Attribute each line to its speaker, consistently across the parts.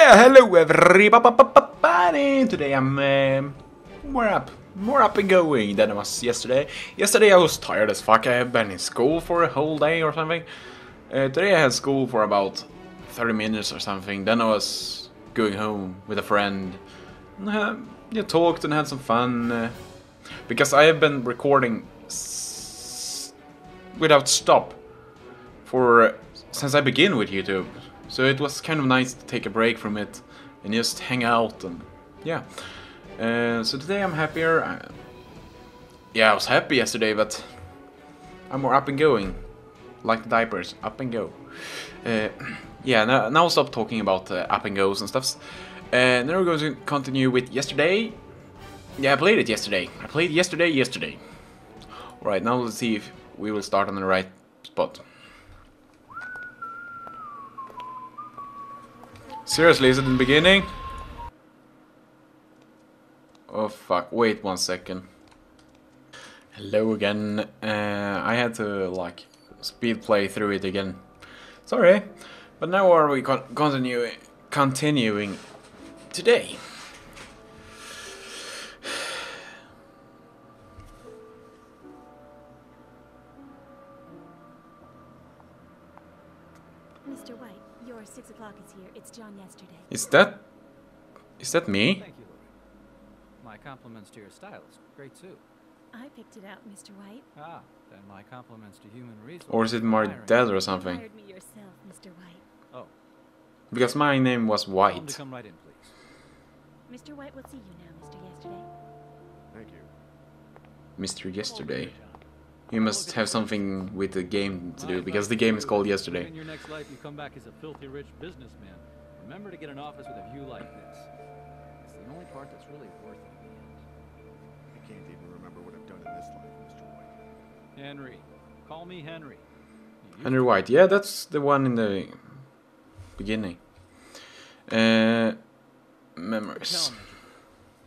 Speaker 1: Hello everybody! Today I'm more up and going than I was yesterday. Yesterday I was tired as fuck. I had been in school for a whole day or something. Today I had school for about 30 minutes or something. Then I was going home with a friend. Yeah, talked and had some fun. Because I have been recording without stop since I began with YouTube. So it was kind of nice to take a break from it and just hang out and yeah. So today I'm happier. Yeah, I was happy yesterday, but I'm more up and going. Like the diapers, up and go. Yeah, now I'll stop talking about up and goes and stuffs. Now we're going to continue with yesterday. Yeah, I played it yesterday. I played yesterday. Alright, now let's see if we will start on the right spot. Seriously, is it in the beginning? Oh fuck, wait 1 second. Hello again. I had to like speed play through it again. Sorry. But now are we continuing today?
Speaker 2: Mr. White, your 6 o'clock is here. It's John yesterday.
Speaker 1: Is that me?
Speaker 3: Thank you, Lori. My compliments to your stylist. Great suit.
Speaker 2: I picked it out, Mr. White.
Speaker 3: Ah, then my compliments to human resources.
Speaker 1: Or is it more dead or
Speaker 2: You
Speaker 1: something?
Speaker 2: hired me yourself, Mr. White.
Speaker 3: Oh,
Speaker 1: Because my name was
Speaker 3: tell him to
Speaker 1: White.
Speaker 3: come right in, please.
Speaker 2: Mr. White will see you now, Mr. Yesterday.
Speaker 4: Thank you.
Speaker 1: Mr. Yesterday. You must have something with the game to do, because the game is called Yesterday.
Speaker 3: In your next life, you come back as a filthy rich businessman. Remember to get an office with a view like this. It's the only part that's really worth it in the end.
Speaker 4: I can't even remember what I've done in this life, Mr. White.
Speaker 3: Henry. Call me Henry.
Speaker 1: Henry White. Yeah, that's the one in the beginning. Memories.
Speaker 5: Tell me,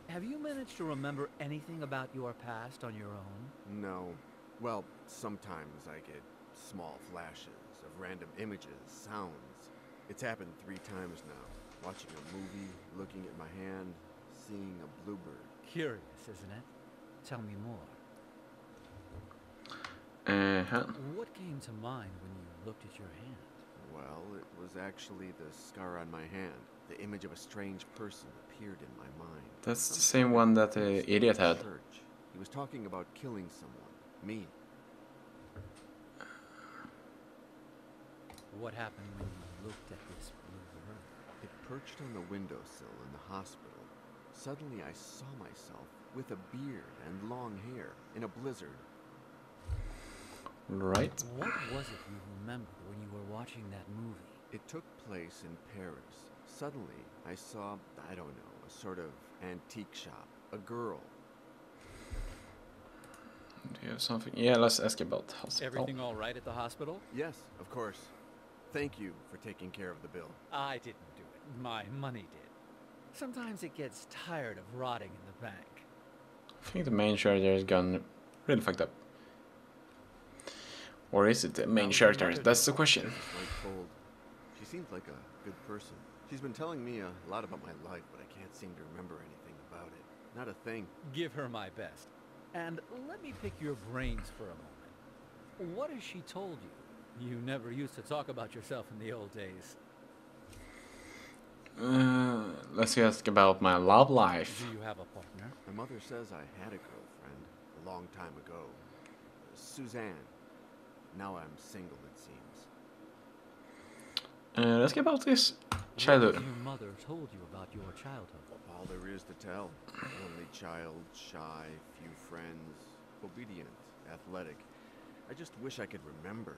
Speaker 5: have you managed to remember anything about your past on your own?
Speaker 4: No. Well, sometimes I get small flashes of random images, sounds. It's happened 3 times now. Watching a movie, looking at my hand, seeing a bluebird.
Speaker 5: Curious, isn't it? Tell me more. What came to mind when you looked at your hand?
Speaker 4: Well, it was actually the scar on my hand. The image of a strange person appeared in my mind.
Speaker 1: That's the same one that the idiot had.
Speaker 4: Church. He was talking about killing someone. Me.
Speaker 5: What happened when you looked at this blue bird?
Speaker 4: It perched on the windowsill in the hospital. Suddenly I saw myself with a beard and long hair in a blizzard.
Speaker 1: Right.
Speaker 5: What was it you remembered when you were watching that movie?
Speaker 4: It took place in Paris. Suddenly I saw, I don't know, a sort of antique shop. A girl.
Speaker 1: Do you have something? Yeah, let's ask about the hospital.
Speaker 5: Everything all right at the hospital?
Speaker 4: Yes, of course. Thank you for taking care of the bill.
Speaker 5: I didn't do it. My money did. Sometimes it gets tired of rotting in the bank.
Speaker 1: I think the main character has gone really fucked up. Or is it the main character? That's the question.
Speaker 4: Like cold. She seemed like a good person. She's been telling me a lot about my life, but I can't seem to remember anything about it. Not a thing.
Speaker 5: Give her my best. And let me pick your brains for a moment. What has she told you? You never used to talk about yourself in the old days.
Speaker 1: Let's ask about my love life.
Speaker 5: Do you have a partner?
Speaker 4: My mother says I had a girlfriend a long time ago. Suzanne. Now I'm single, it seems.
Speaker 1: Let's get about this childhood.
Speaker 5: What has your mother told you about your childhood?
Speaker 4: All there is to tell. Only child, shy, few friends, obedient, athletic. I just wish I could remember.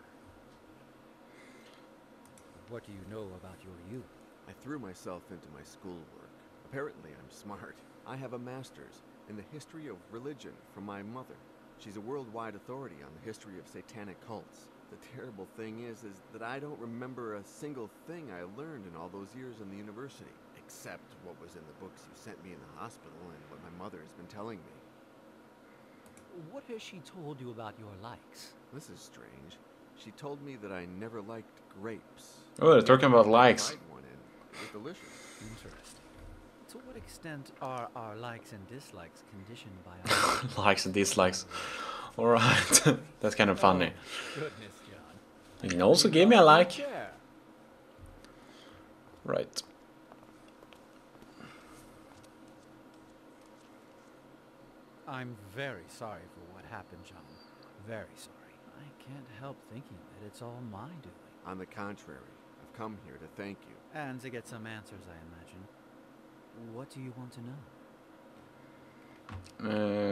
Speaker 5: What do you know about your youth?
Speaker 4: I threw myself into my schoolwork. Apparently I'm smart. I have a master's in the history of religion from my mother. She's a worldwide authority on the history of satanic cults. The terrible thing is that I don't remember a single thing I learned in all those years in the university, except what was in the books you sent me in the hospital and what my mother has been telling me.
Speaker 5: What has she told you about your likes?
Speaker 4: This is strange. She told me that I never liked grapes.
Speaker 1: Oh, they're talking about likes.
Speaker 4: I tried one and It was delicious.
Speaker 5: Interesting. To what extent are our likes and dislikes conditioned by our
Speaker 1: Likes and dislikes. Alright, that's kind of funny.
Speaker 5: Oh, goodness, John.
Speaker 1: You can also give me a like.
Speaker 5: Chair.
Speaker 1: Right.
Speaker 5: I'm very sorry for what happened, John. Very sorry. I can't help thinking that it's all my doing.
Speaker 4: On the contrary, I've come here to thank you.
Speaker 5: And to get some answers, I imagine. What do you want to know?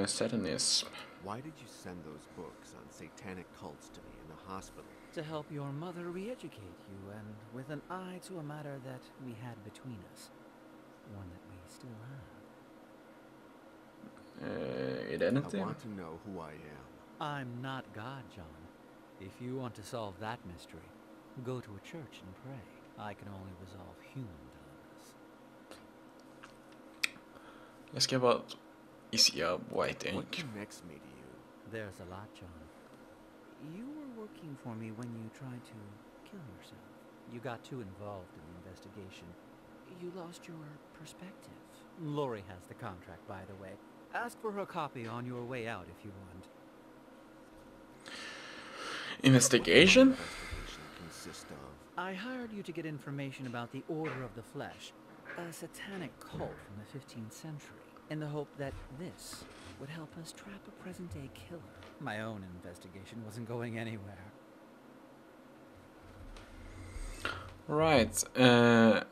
Speaker 1: Satanism.
Speaker 4: Why did you send those books on satanic cults to me in the hospital?
Speaker 5: To help your mother re-educate you, and with an eye to a matter that we had between us. One that we still have.
Speaker 1: Identity?
Speaker 4: I want to know who I am.
Speaker 5: I'm not God, John. If you want to solve that mystery, go to a church and pray. I can only resolve human dilemmas.
Speaker 1: Jag ska bara... Is white
Speaker 4: What
Speaker 1: ink.
Speaker 4: connects me to you?
Speaker 5: There's a lot, John. You were working for me when you tried to kill yourself. You got too involved in the investigation. You lost your perspective. Lori has the contract, by the way. Ask for her copy on your way out if you want.
Speaker 1: Investigation?
Speaker 4: What does investigation consist of?
Speaker 5: I hired you to get information about the Order of the Flesh, a satanic cult from the 15th century, in the hope that this would help us trap a present-day killer. My own investigation wasn't going anywhere.
Speaker 1: Right. Why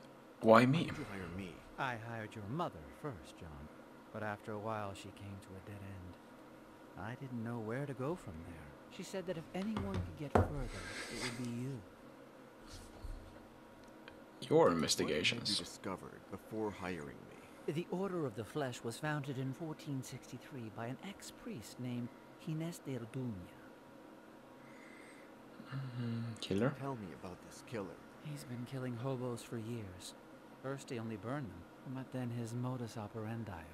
Speaker 4: Why
Speaker 1: me?
Speaker 4: did you hire me?
Speaker 5: I hired your mother first, John, but after a while she came to a dead end. I didn't know where to go from there. She said that if anyone could get further, it would be you.
Speaker 1: Your
Speaker 4: What had you
Speaker 1: investigations.
Speaker 4: discovered before hiring me?
Speaker 5: The Order of the Flesh was founded in 1463 by an ex-priest named Ginés de Orduña.
Speaker 1: Killer?
Speaker 4: Tell me about this killer.
Speaker 5: He's been killing hobos for years. First he only burned them, but then his modus operandi evolved.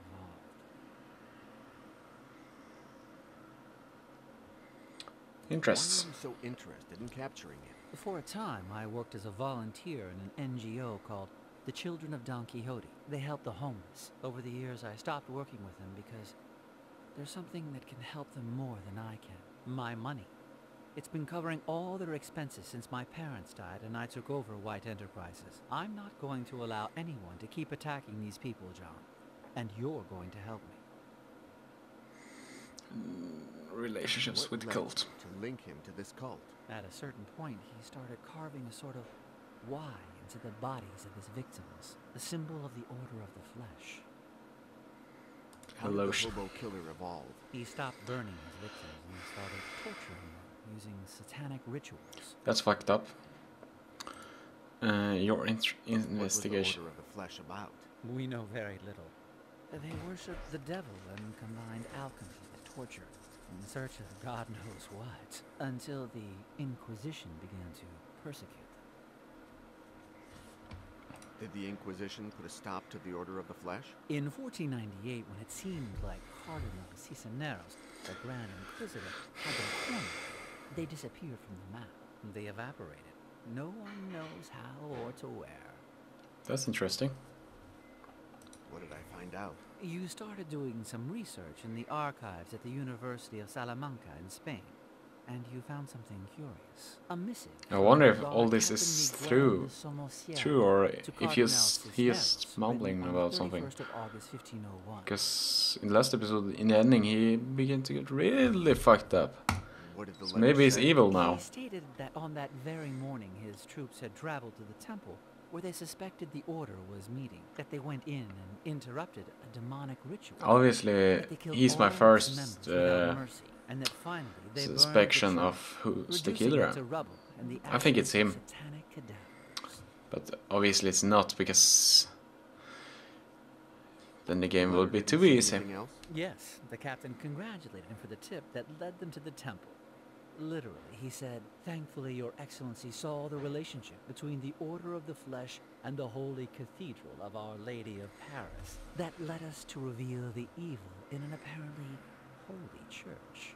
Speaker 4: Why
Speaker 1: Interests.
Speaker 4: are you so interested in capturing it?
Speaker 5: For a time, I worked as a volunteer in an NGO called the Children of Don Quixote. They help the homeless. Over the years, I stopped working with them because there's something that can help them more than I can. My money. It's been covering all their expenses since my parents died and I took over White Enterprises. I'm not going to allow anyone to keep attacking these people, John. And you're going to help me.
Speaker 1: Relationships
Speaker 4: What
Speaker 1: with
Speaker 4: led
Speaker 1: cult.
Speaker 4: you to link him to this cult?
Speaker 5: At a certain point, he started carving a sort of Y into the bodies of his victims, the symbol of the Order of the Flesh.
Speaker 4: How did the
Speaker 1: Lotion.
Speaker 4: hobo killer evolve?
Speaker 5: He stopped burning his victims and started torturing them using satanic rituals.
Speaker 1: That's fucked up. Your
Speaker 4: What was the
Speaker 1: investigation.
Speaker 4: Order of the Flesh about?
Speaker 5: We know very little. They worshiped the devil and combined alchemy with torture in search of God knows what, until the Inquisition began to persecute them.
Speaker 4: Did the Inquisition put a stop to the Order of the Flesh?
Speaker 5: In 1498, when it seemed like Cardinal Cisneros, the Grand Inquisitor, had them cornered, they disappeared from the map. They evaporated. No one knows how or to where.
Speaker 1: That's interesting.
Speaker 4: What did I find out?
Speaker 5: You started doing some research in the archives at the University of Salamanca in Spain, and you found something curious. A missive.
Speaker 1: I wonder if
Speaker 5: from
Speaker 1: all this
Speaker 5: Captain
Speaker 1: is
Speaker 5: Miguel de Somosierra
Speaker 1: or
Speaker 5: to
Speaker 1: if
Speaker 5: Cardinal
Speaker 1: he is
Speaker 5: Cisneros,
Speaker 1: mumbling
Speaker 5: written on
Speaker 1: about
Speaker 5: the
Speaker 1: something.
Speaker 5: 31st of August, 1501.
Speaker 1: Because in the last episode, in the ending, he began to get really fucked up.
Speaker 4: What did the
Speaker 1: So
Speaker 4: letter
Speaker 1: maybe he's
Speaker 4: say?
Speaker 1: evil now.
Speaker 5: He stated that on that very morning his troops had traveled to the temple where they suspected the order was meeting, that they went in and interrupted a demonic ritual.
Speaker 1: Obviously,
Speaker 5: that they killed
Speaker 1: he's my
Speaker 5: all its
Speaker 1: first
Speaker 5: members without mercy, and that finally they burned the
Speaker 1: suspicion
Speaker 5: church,
Speaker 1: of who's the
Speaker 5: reducing
Speaker 1: killer.
Speaker 5: it to rubble and the
Speaker 1: I think it's
Speaker 5: ashes of
Speaker 1: him.
Speaker 5: satanic cadavers.
Speaker 1: But obviously it's not, because then the game will
Speaker 4: Letter
Speaker 1: be
Speaker 4: didn't
Speaker 1: too
Speaker 4: say
Speaker 1: easy.
Speaker 4: anything else?
Speaker 5: Yes, the captain congratulated him for the tip that led them to the temple. Literally, he said, "Thankfully, Your Excellency saw the relationship between the Order of the Flesh and the Holy Cathedral of Our Lady of Paris. That led us to reveal the evil in an apparently holy church."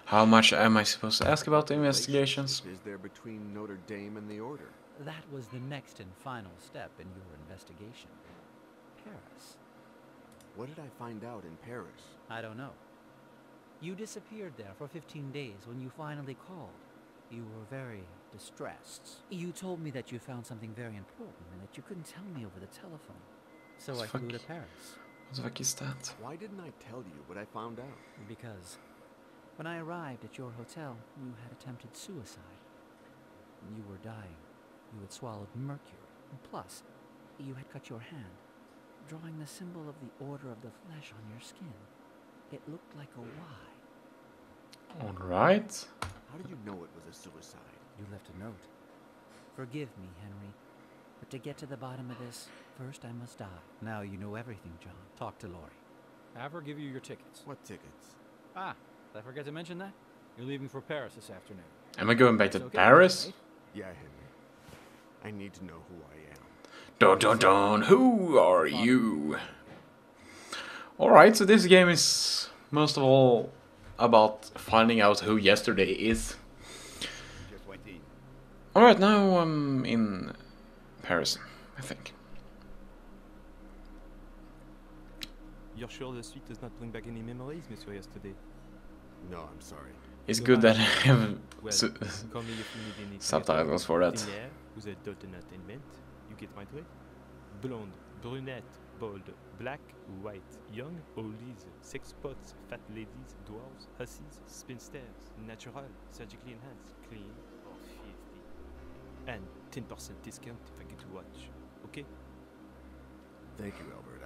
Speaker 1: How much am I supposed to ask about the
Speaker 4: What
Speaker 1: investigations?
Speaker 4: relationship is there between Notre Dame and the Order?
Speaker 5: That was the next and final step in your investigation. Paris.
Speaker 4: What did I find out in Paris?
Speaker 5: I don't know. You disappeared there for 15 days when you finally called. You were very distressed. You told me that you found something very important and that you couldn't tell me over the telephone. So I flew to Paris.
Speaker 1: What the fuck is that?
Speaker 4: Why didn't I tell you what I found out?
Speaker 5: Because when I arrived at your hotel, you had attempted suicide. You were dying. You had swallowed mercury. And plus, you had cut your hand, drawing the symbol of the Order of the Flesh on your skin. It looked like a Y.
Speaker 1: Alright.
Speaker 4: How did you know it was a suicide?
Speaker 5: You left a note. Forgive me, Henry, but to get to the bottom of this, first I must die. Now you know everything, John. Talk to Laurie.
Speaker 3: Have her give you your tickets.
Speaker 4: What tickets?
Speaker 3: Ah, did I forget to mention that? You're leaving for Paris this afternoon.
Speaker 1: Am I going back to
Speaker 3: It's okay,
Speaker 1: Paris?
Speaker 3: right?
Speaker 4: Yeah, Henry. I need to know who I am.
Speaker 1: Dun dun dun, who are you? Alright, so this game is most of all about finding out who yesterday is.
Speaker 4: Just waiting.
Speaker 1: Alright, now I'm in Paris, I think.
Speaker 6: You're sure the suite does not bring back any memories, Monsieur, yesterday?
Speaker 4: No, I'm sorry.
Speaker 1: It's good that I have
Speaker 6: Well, call me if you need any
Speaker 1: subtitles for that.
Speaker 6: Thin hair, with a dot entertainment. You get my drift? Blonde, brunette, bold, black, white, young, oldies, sex pots, fat ladies, dwarves, hussies, spinsters, natural, surgically enhanced, clean, or filthy. And 10% discount if I get to watch. Okay?
Speaker 4: Thank you, Albert.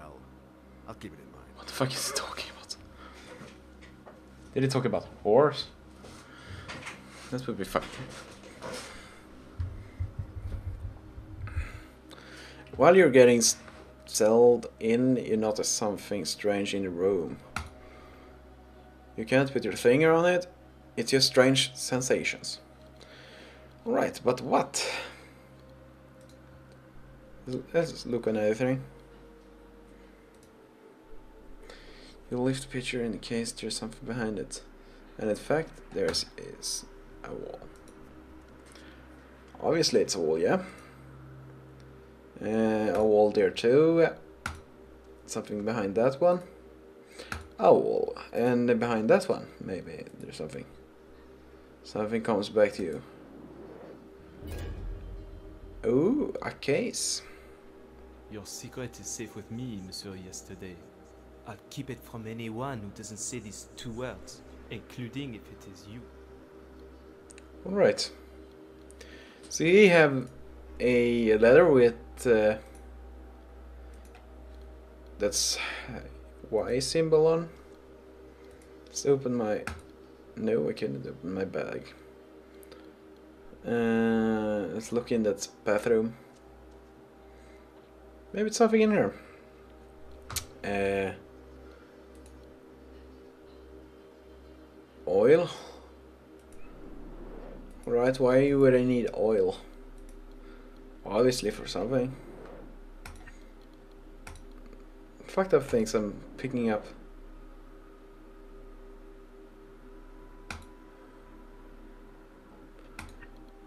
Speaker 4: I'll keep it in mind.
Speaker 1: What the fuck is he talking about? Did he talk about whores? That would be fun. While you're getting settled in, you notice something strange in the room. You can't put your finger on it, it's just strange sensations. Alright, but what? Let's look on anything. You lift the picture in case there's something behind it. And in fact, there is a wall. Obviously it's a wall, yeah? A wall there too. Something behind that one. A wall. And behind that one, maybe there's something. Something comes back to you. Ooh, a case.
Speaker 6: Your secret is safe with me, Monsieur, yesterday. I'll keep it from anyone who doesn't say these two words, including if it is you.
Speaker 1: Alright. So we have a letter with that's Y symbol on. Let's open my... No, I couldn't open my bag. Let's look in that bathroom. Maybe it's something in here. Oil. Right, why would I need oil? Obviously for something. Fucked up things I'm picking up.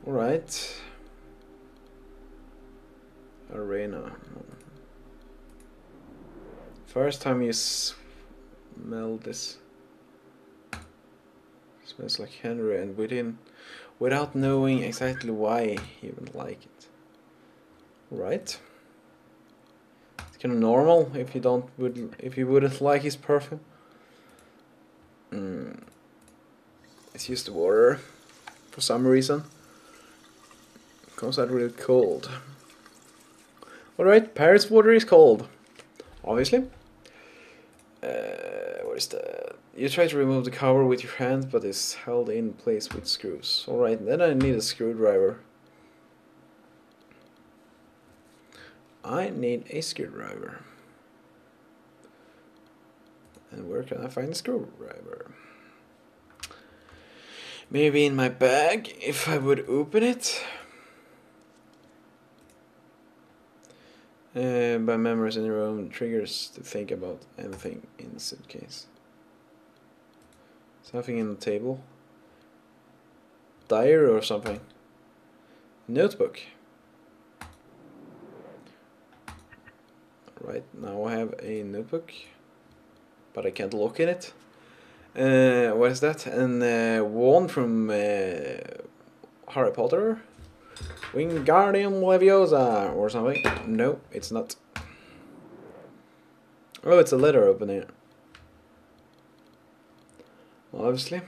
Speaker 1: Alright. Arena. First time you smell this. Smells like Henry, and without knowing exactly why he would like it. Right. It's kind of normal if you wouldn't like his perfume. It's just water for some reason. It comes out really cold. Alright, Paris water is cold. Obviously. What is that? You try to remove the cover with your hand, but it's held in place with screws. Alright, then I need a screwdriver. I need a screwdriver. And where can I find a screwdriver? Maybe in my bag, if I would open it. By memories in the room, triggers to think about anything in the suitcase. Something in the table. Diary or something. Notebook. Right, now I have a notebook, but I can't look in it. What is that? And wand from Harry Potter? Wingardium Leviosa or something? No, it's not. Oh, it's a letter opener. Obviously.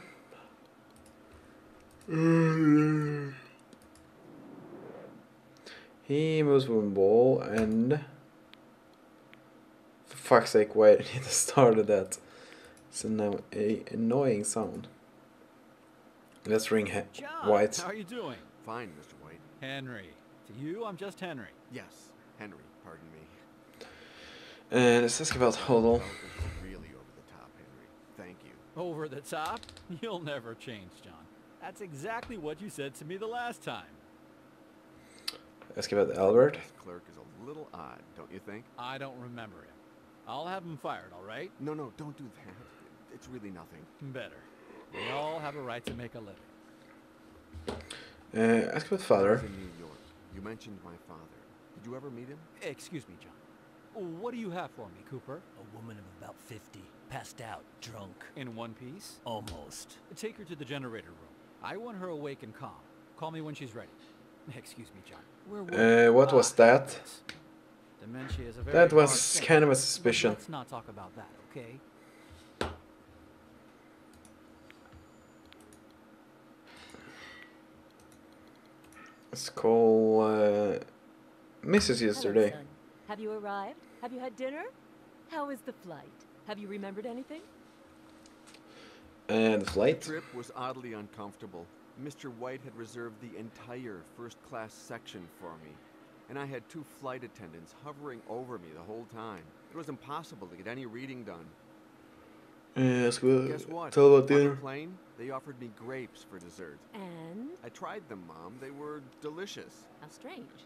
Speaker 1: He moves with a ball and... For fuck's sake, why did he start that? It's an annoying sound. Let's ring
Speaker 3: John,
Speaker 1: White.
Speaker 3: how are you doing?
Speaker 4: Fine, Mr. White.
Speaker 3: Henry. To you, I'm just Henry.
Speaker 4: Yes, Henry, pardon me.
Speaker 1: Let's ask about Hodl.
Speaker 4: Well, this is really over the top, Henry. Thank you.
Speaker 3: Over the top? You'll never change, John. That's exactly what you said to me the last time.
Speaker 1: Ask about Albert.
Speaker 4: This clerk is a little odd, don't you think?
Speaker 3: I don't remember him. I'll have him fired, all right?
Speaker 4: No, don't do that. It's really nothing.
Speaker 3: Better. We all have a right to make a living.
Speaker 1: Ask about
Speaker 4: I
Speaker 1: father.
Speaker 4: was in New York. You mentioned my father. Did you ever meet him?
Speaker 3: Excuse me, John. What do you have for me, Cooper?
Speaker 7: A woman of about 50, passed out, drunk.
Speaker 3: In one piece?
Speaker 7: Almost.
Speaker 3: Take her to the generator room. I want her awake and calm. Call me when she's ready. Excuse me, John. Where were
Speaker 1: What was that?
Speaker 3: yes. Dementia is a very
Speaker 1: That was
Speaker 3: hard thing.
Speaker 1: kind of a
Speaker 3: But
Speaker 1: suspicion.
Speaker 3: let's not talk about that, okay?
Speaker 1: Let's call Mrs. yesterday.
Speaker 8: Hello, son. Have you arrived? Have you had dinner? How was the flight? Have you remembered anything?
Speaker 1: And the
Speaker 4: The
Speaker 1: flight.
Speaker 4: trip was oddly uncomfortable. Mr. White had reserved the entire first-class section for me, and I had 2 flight attendants hovering over me the whole time. It was impossible to get any reading done.
Speaker 1: Ask about,
Speaker 4: Guess what?
Speaker 1: tell about
Speaker 4: On the
Speaker 1: dinner.
Speaker 4: plane, they offered me grapes for dessert.
Speaker 8: And?
Speaker 4: I tried them, Mom. They were delicious.
Speaker 8: How strange.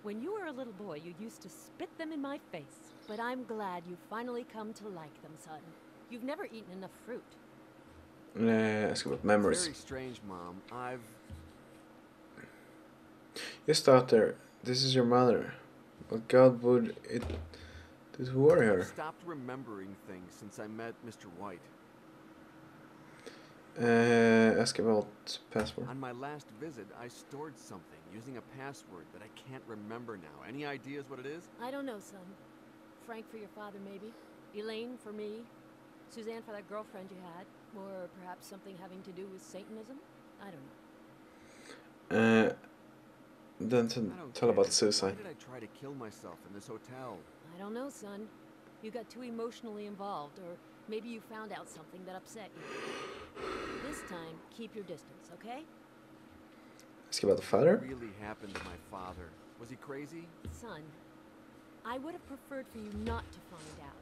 Speaker 8: When you were a little boy, you used to spit them in my face. But I'm glad you've finally come to like them, son. You've never eaten enough fruit.
Speaker 1: Ask about memories.
Speaker 4: Very strange, Mom. I've...
Speaker 1: Yes, daughter, this is your mother. What God would it did worry her?
Speaker 4: stopped remembering things since I met Mr. White.
Speaker 1: Ask about passport.
Speaker 4: On my last visit, I stored something using a password that I can't remember now. Any ideas what it is?
Speaker 8: I don't know, son. Frank for your father, maybe. Elaine for me. Suzanne for that girlfriend you had. Or perhaps something having to do with Satanism? I don't know.
Speaker 1: Then
Speaker 4: I don't
Speaker 1: tell
Speaker 4: get
Speaker 1: about
Speaker 4: it.
Speaker 1: suicide.
Speaker 4: Why did I try to kill myself in this hotel?
Speaker 8: I don't know, son. You got too emotionally involved, or maybe you found out something that upset you. This time, keep your distance, okay?
Speaker 1: Ask about the
Speaker 4: What
Speaker 1: father.
Speaker 4: really happened to my father? Was he crazy?
Speaker 8: Son, I would have preferred for you not to find out.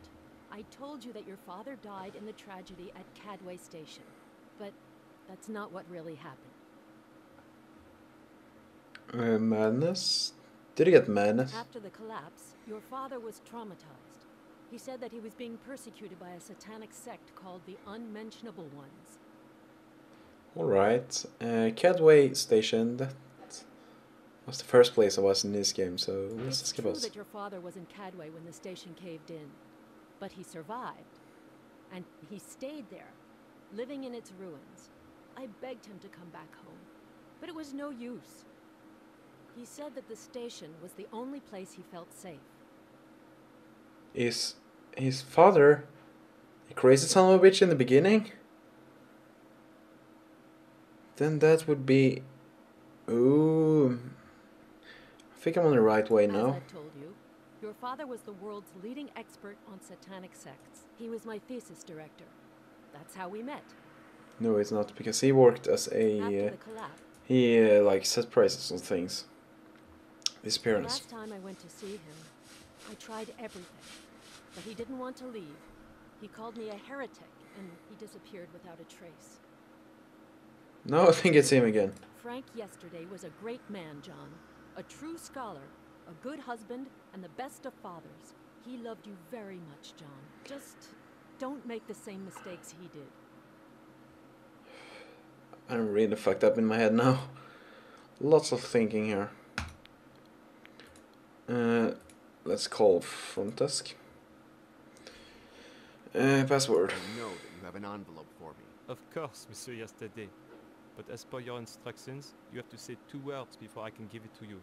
Speaker 8: I told you that your father died in the tragedy at Cadway Station, but that's not what really happened.
Speaker 1: Madness. Did he get madness?
Speaker 8: After the collapse, your father was traumatized. He said that he was being persecuted by a satanic sect called the Unmentionable Ones.
Speaker 1: Alright. Cadway Station. That was the first place I was in this game, so let's
Speaker 8: It's
Speaker 1: skip
Speaker 8: true
Speaker 1: us.
Speaker 8: that your father was in Cadway when the station caved in, but he survived, and he stayed there, living in its ruins. I begged him to come back home, but it was no use. He said that the station was the only place he felt safe.
Speaker 1: Is his father a crazy son of a bitch in the beginning? Then that would be... Ooh... I think I'm on the right way
Speaker 8: As
Speaker 1: now.
Speaker 8: I've told you, your father was the world's leading expert on satanic sects. He was my thesis director. That's how we met.
Speaker 1: No, it's not, because he worked as
Speaker 8: After
Speaker 1: a...
Speaker 8: the collapse,
Speaker 1: he, like, set prices on things.
Speaker 8: the
Speaker 1: Disappearance.
Speaker 8: last time I went to see him, I tried everything, but he didn't want to leave. He called me a heretic, and he disappeared without a trace.
Speaker 1: No, I think it's him again.
Speaker 8: Frank yesterday was a great man, John. A true scholar, a good husband, and the best of fathers. He loved you very much, John. Just don't make the same mistakes he did.
Speaker 1: I'm really fucked up in my head now. Lots of thinking here. let's call front desk. Password.
Speaker 4: I know that you have an envelope for me.
Speaker 6: Of course, Monsieur Yesterday. But as per your instructions, you have to say 2 words before I can give it to you.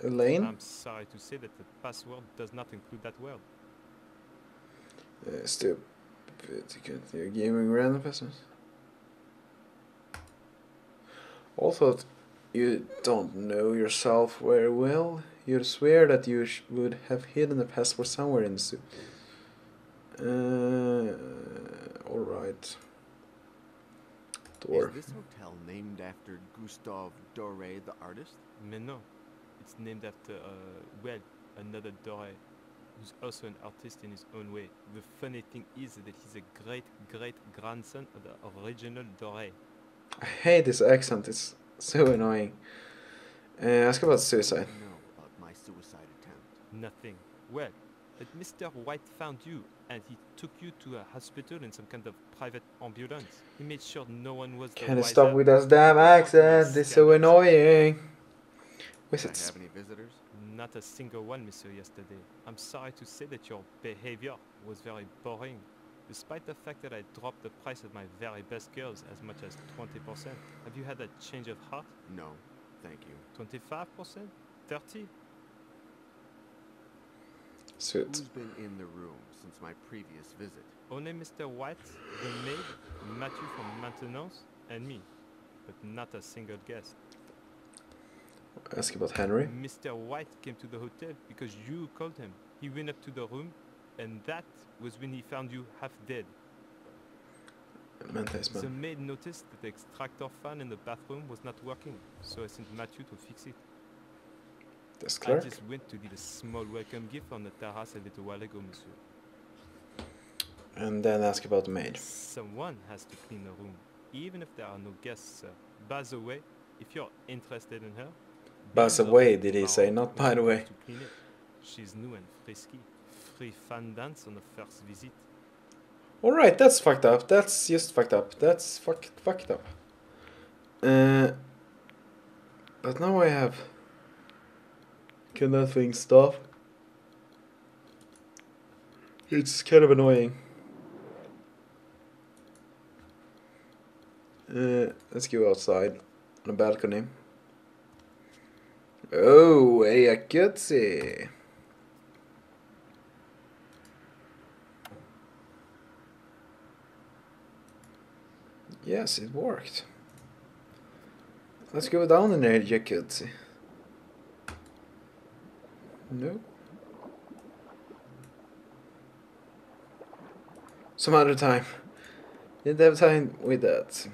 Speaker 1: Elaine.
Speaker 6: I'm sorry to say that the password does not include that word.
Speaker 1: Stupid. You continue giving random passwords. Also, you don't know yourself very well. You'd swear that you would have hidden the password somewhere in the suit. Alright. Door.
Speaker 4: Is this hotel named after Gustave Doré, the artist?
Speaker 6: Mais non. It's named after, well, another Doré, who's also an artist in his own way. The funny thing is that he's a great-great-grandson of the original Doré.
Speaker 1: I hate this accent, it's so annoying. Ask about
Speaker 4: What
Speaker 1: suicide.
Speaker 4: do you know about my suicide attempt?
Speaker 6: Nothing. Well, that Mr. White found you, and he took you to a hospital in some kind of private ambulance. He made sure no one was the
Speaker 1: Can you
Speaker 6: wiser.
Speaker 1: stop with that damn accent? It's so annoying.
Speaker 4: Did I
Speaker 1: Wizards.
Speaker 4: have any visitors?
Speaker 6: Not a single one, Monsieur Yesterday. I'm sorry to say that your behavior was very boring. Despite the fact that I dropped the price of my very best girls as much as 20%. Have you had a change of heart?
Speaker 4: No, thank you.
Speaker 6: 25%? 30?
Speaker 1: Suit.
Speaker 4: Who's been in the room since my previous visit?
Speaker 6: Only Mr. White, the maid, Matthew from maintenance, and me. But not a single guest.
Speaker 1: Ask about Henry.
Speaker 6: Mr. White came to the hotel because you called him. He went up to the room, and that was when he found you half dead.
Speaker 1: Mantis
Speaker 6: The
Speaker 1: man.
Speaker 6: maid noticed that the extractor fan in the bathroom was not working, so I sent Matthew to fix it.
Speaker 1: Desk
Speaker 6: I
Speaker 1: clerk.
Speaker 6: just went to leave a small welcome gift on the terrace a little while ago, monsieur.
Speaker 1: And then ask about the maid.
Speaker 6: Someone has to clean the room, even if there are no guests, sir. By the way, if you're interested in her...
Speaker 1: By
Speaker 6: be
Speaker 1: the
Speaker 6: in
Speaker 1: way,
Speaker 6: room
Speaker 1: did he
Speaker 6: tomorrow
Speaker 1: say, not
Speaker 6: when
Speaker 1: by the
Speaker 6: she
Speaker 1: way?
Speaker 6: comes to clean it. She's new and frisky. Free fun dance on the first visit.
Speaker 1: Alright, that's fucked up. That's just fucked up. That's fucked up. But now I have... Can that thing stop? It's kind of annoying. Let's go outside on a balcony. Oh, hey, I could see. Yes, it worked. Let's go down in there, jacuzzi. No. Some other time. Didn't have time with that.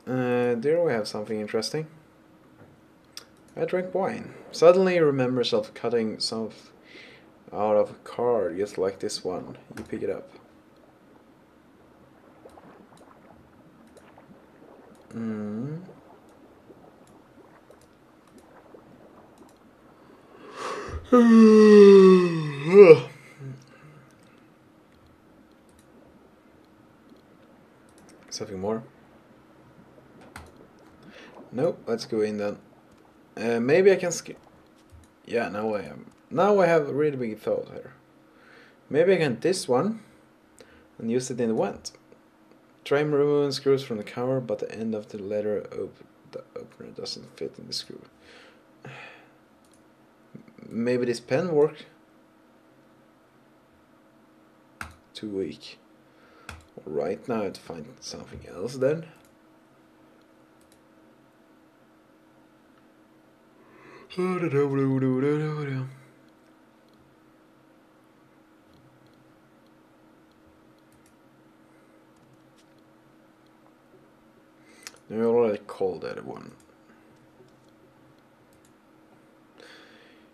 Speaker 1: There we have something interesting. I drank wine. Suddenly remember yourself cutting some out of a card, just like this one. You pick it up. Something more? Nope, let's go in then. Maybe I can skip. Yeah, now I am. Now I have a really big thought here. Maybe I can this one and use it in the vent. Try removing screws from the cover, but the end of the letter the opener doesn't fit in the screw. Maybe this pen worked. Too weak. Alright, now I have to find something else then. I already called that one.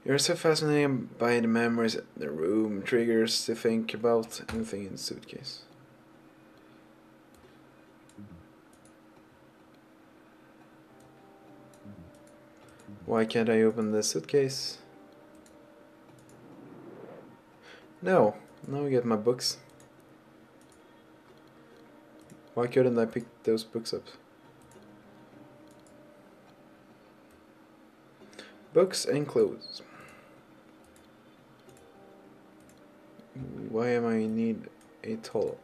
Speaker 1: You're so fascinated by the memories in the room, triggers to think about anything in the suitcase. Why can't I open the suitcase? No, now I get my books. Why couldn't I pick those books up? Books and clothes. Why am I need a towel?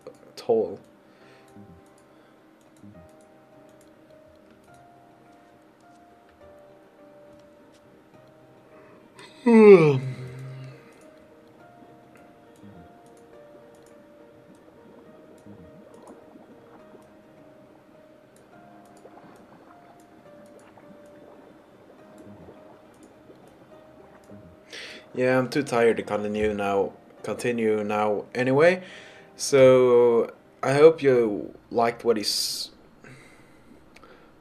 Speaker 1: Yeah, I'm too tired to continue now anyway. So I hope you liked what is.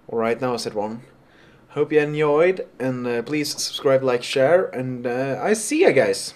Speaker 1: Alright, now I said wrong. Hope you enjoyed, and please subscribe, like, share, and I see you guys.